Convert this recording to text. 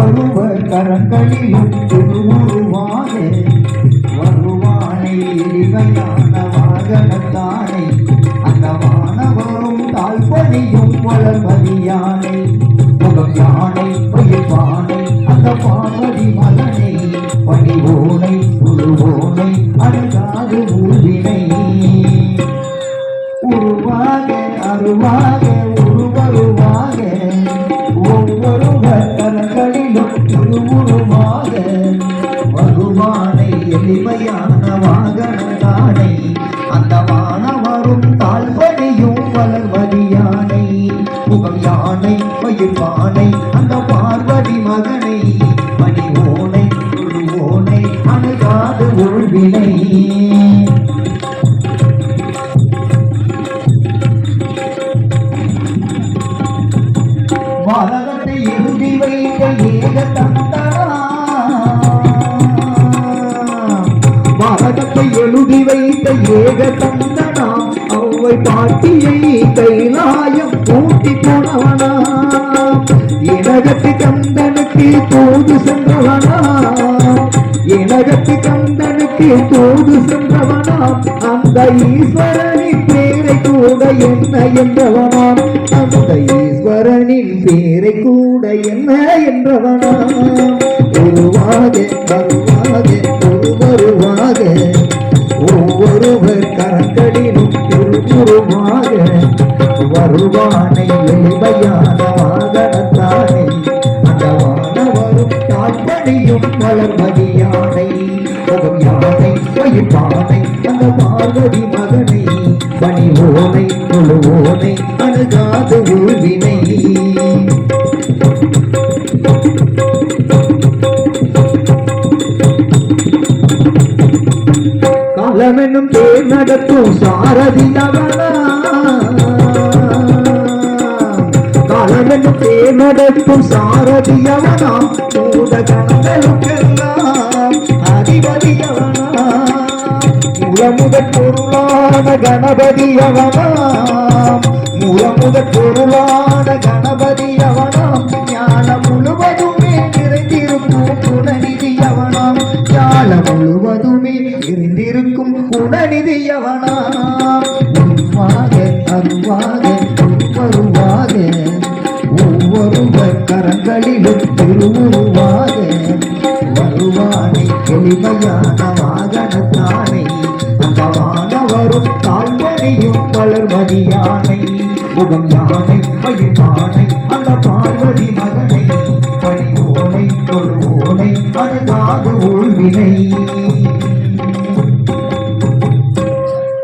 ஒருவர் கரங்களிலும் திருவுருவாக வருவானை எளிமையான வாகனத்தானை அந்த வானவரும் தாழ்பணியும் வளர்மதி யானை முகம் யானை பயிர்வானை அந்த பார்வதி மகனை பணிவோனை உருவோனை அழகாது ஊர்வினை உருவாக அருவாக உருவருவாக ஒவ்வொருவர் கரங்களிலும் திருவுருவாக வருவானை எளிமையான வாகனத்தானை அந்த வானவரும் தாழ்வடியும் வளர்வதி யானை முகம் யானை பயிர்வானை அந்த பார்வதி மகனை பணிவோனை உருவோனை அணுகாது உள்வினை பாரதத்தை எழுதி வைத்த ஏக தந்தனா பாரதத்தை எழுதி வைத்த ஏக தந்தனா அவ்வை பாட்டியை கைலாயம் கூட்டி போனவனா இனகத்து கந்தனுக்கு தூது சென்றவனா இனகத்து கந்தனுக்கு தூது சென்றவனா அந்த ஈஸ்வரனின் பேரை கூட என்ன என்றவனாம் அந்த ஈஸ்வரனின் பேரை கூட என்ன என்றவனா உருவாக வருவாக ஒருவருவாக ஒவ்வொருவர் கரங்களிலும் திருவுருவாக வருவானை எளிமையான வாகனத்தானை அந்த வானவரும் தாழ்பணியும் வளர்மதி யானை முகம் யானை பயிர்வானை அந்த பார்வதி மகனை பணிவோனை தொழுவோனை அணுகாது ஊழ்வினை காலமென்னும் பேர் நடத்தும் சாரதியவனா காலமென்னும் பேர் நடத்தும் சாரதியவனா மூட கணங்களுக்கெல்லாம் அதிபதியவனா மூலமுதற் பொருளான கணபதியவனா மூலமுதற் பொருளான கணபதியவனாம் ஞானம் முழுவதுமே நிறைந்திருக்கும் குணநிதியவனாம் ஞானம் முழுவதுமே நிறைந்திருக்கும் குணநிதியவனாம் உருவாக அருவாக வருவாக ஒவ்வொருவர் கரங்களிலும் திருவுருவாக வருவானை எளிமையான வாகனத்தானை அந்த வானவரும் தாழ்வடியும் வளர்மதி யானை முகம் யானை பயிர்வானை அந்த பார்வதி மகனை பணிவோனை தொழுவோனை அணுகாது ஊழ்வினை